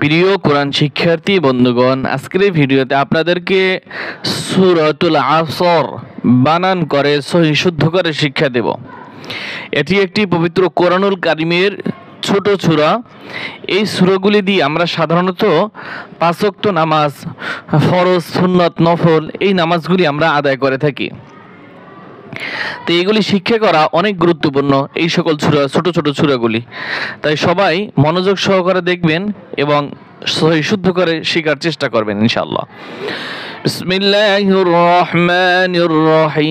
প্রিয় কোরআন শিক্ষার্থী বন্ধুগণ, আজকের এই ভিডিওতে আপনাদেরকে সূরাতুল আসর বানান করে সহি শুদ্ধ করে শিক্ষা দেব। এটি একটি পবিত্র কোরআনুল কারীমের ছোট সূরা। এই সূরাগুলি দিয়ে আমরা সাধারণত ৫ ওয়াক্ত নামাজ, ফরজ, সুন্নত, নফল এই নামাজগুলি আমরা আদায় করে থাকি। তো এগুলি শিক্ষা করা অনেক গুরুত্বপূর্ণ, এই সকল সূরা, ছোট ছোট সূরাগুলি। তাই সবাই মনোযোগ সহকারে দেখবেন এবং সহি শুদ্ধ করে শেখার চেষ্টা করবেন ইনশাআল্লাহ। বিসমিল্লাহির রহমানির রহিম।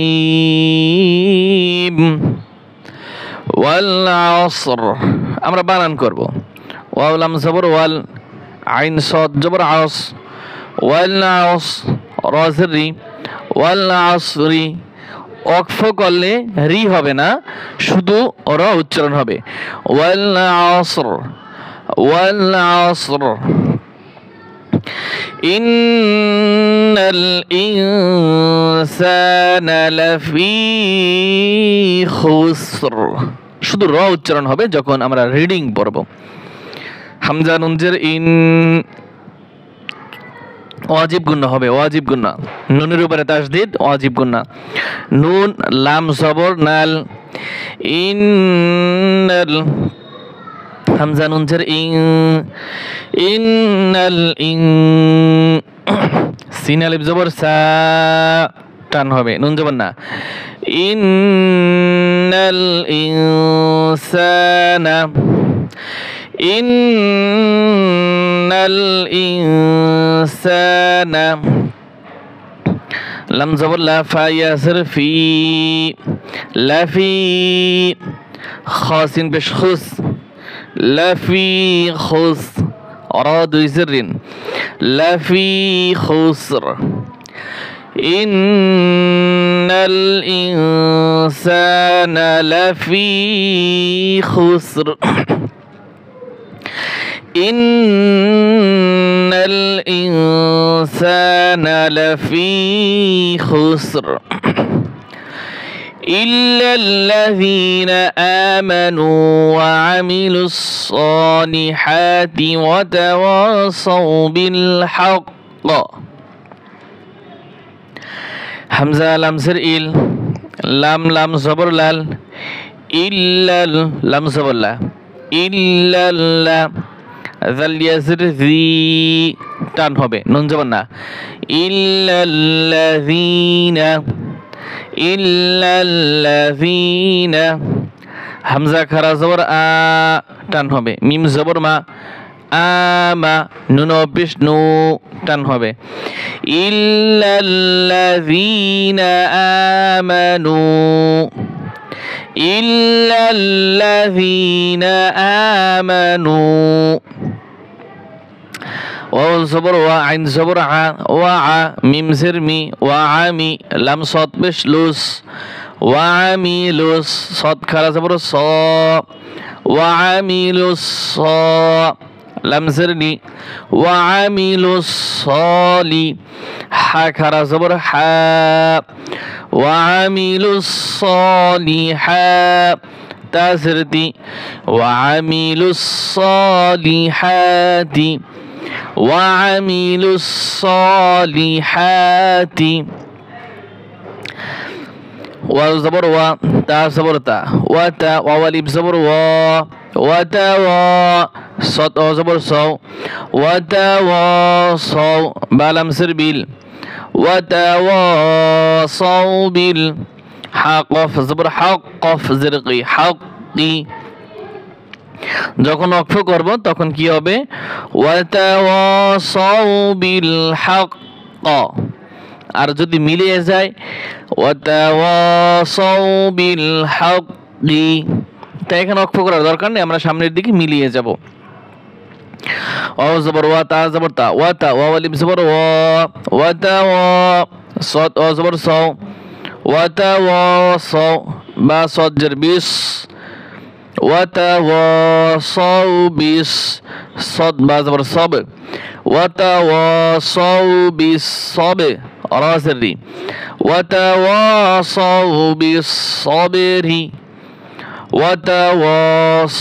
ওয়াল আসর আমরা বানান করব। ওয়াও লাম জবর ওয়াল, আইন সাদ জবর আস, ওয়াল আস রা জের রি, ওয়াল আসরি। ওয়াকফ করলে রি হবে না, শুধু র উচ্চারণ হবে। ওয়াল আসর, ওয়াল আসর। ইন্নাল ইনসানা লাফি খুসর। শুধু র উচ্চারণ হবে যখন আমরা রিডিং পড়ব। হামজা নুন জের ইন ওয়াজিব গুন্না হবে, ওয়াজিব গুন্না। নুনের উপরে তাসদীদ, ওয়াজিব গুন্না। নুন লাম জবর নাল, ইন্নাল। হামজা নুন জের ইন, ইন্নাল ইন। সিন আলিফ জবর সা, টান হবে, নুন জবর না। ইন্নাল ইনসানা, ইন্নাল ইনসানা। লাম জবর লা, ফা ইয়া জের ফি, লাফি। খাসিন পেশ খুস, লাফি খুস। রা দুই জেরিন, লাফি খুসর। ইন্নাল ইনসানা লাফি খুসর। ইন্নাল ইনসানা লাফি খুসর ইল্লাল্লাযীনা আমানু ওয়া আমিলুস সালিহাতি ওয়া তাওয়াসাউ বিল হক। হামজা লাম জের ইল, লাম লাম জবর লাল, ইল্লাল লাম জবর লা, ইল্লাল্লাহ। জাল ইয়া জের জি, টান হবে, নুন জবর না। ইল্লাল্লাযীনা, ইল্লাল্লাযীনা। হামজা খারা জবর আ, টান হবে, মিম জবর মা, আমা। নুন পেশ নু, টান হবে। ইল্লাল্লাযীনা আমানু, ইল্লাল্লাযীনা আমানু। ওয়াও জবর ওয়া, আইন জবর আ, ওয়া আ। মিম জের মি, ওয়া আমি। লাম সাদ পেশ লুস, ওয়া আমিলুস। সাদ খারা জবর স, ওয়া আমিলুস স। লাম জের লি, ওয়া আমিলুস সালি। হা খারা জবর হা, ওয়া আমিলুস সালিহাত। তা জের তি, ওয়া আমিলুস সালিহাতি, ওয়া আমিলুস সালিহাতি। ওয়াও জবর ওয়া, তা জবর তা, ওয়া তা। ওয়াও আলিফ জবর ওয়া, ওয়া তা ওয়া। সাদ ও জবর সাও, ওয়া তা ওয়া সাও। বা লাম জের বিল, ওয়া তা ওয়া সাও বিল। হা কফ জবর হক, কফ জের কি, হকি। যখন ওয়াকফ করব তখন কি হবে? ওয়া তাওয়াসাউ বিল হক। আর যদি মিলিয়ে যায় ওয়া তাওয়াসাউ বিল হকি, তাই এখানে ওয়াকফ করার দরকার নেই, আমরা সামনের দিকে মিলিয়ে যাব। ওয়া জবর ওয়া, তা জবর তা, ওয়া তা। ওয়া আলিফ জবর ওয়া, ওয়া তা ওয়া। সাদ ও জবর সাও, ওয়া তা ওয়া সাও। বা সাদ জের বিস, ওয়া তা ওয়া সাও বিস। সাদ বা জবর সাব, ওয়া তা ওয়া সাও বিস সাব। রা জের রি, ওয়া তা ওয়া সাও বিস সাবরি, ওয়া তা ওয়া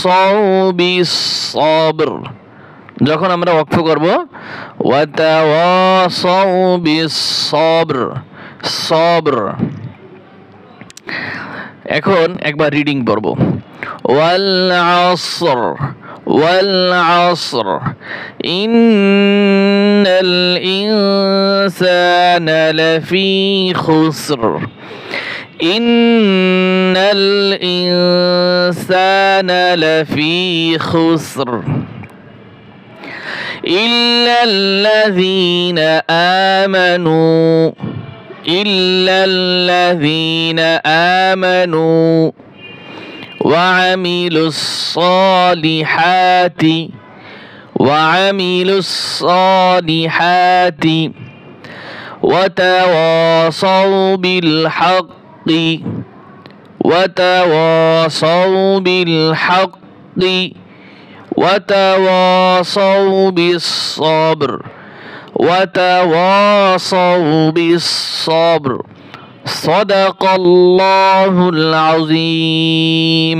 সাও বিস সাবর। যখন আমরা ওয়াকফ করব ওয়াতাওয়াসাউ বিস-সবর, সবর। এখন একবার রিডিং পড়ব। ওয়াল আসর, ওয়াল আসর ইন্নাল ইনসানা লাফি খুসর, ইন্নাল ইনসানা লাফি খুসর ইল্লাল্লাযীনা আমানু, ইল্লাল্লাযীনা আমানু وعملوا الصالحات، وعملوا الصالحات وتواصوا بالحق، وتواصوا بالحق وتواصوا بالصبر، وتواصوا بالصبر। صدق الله العظيم।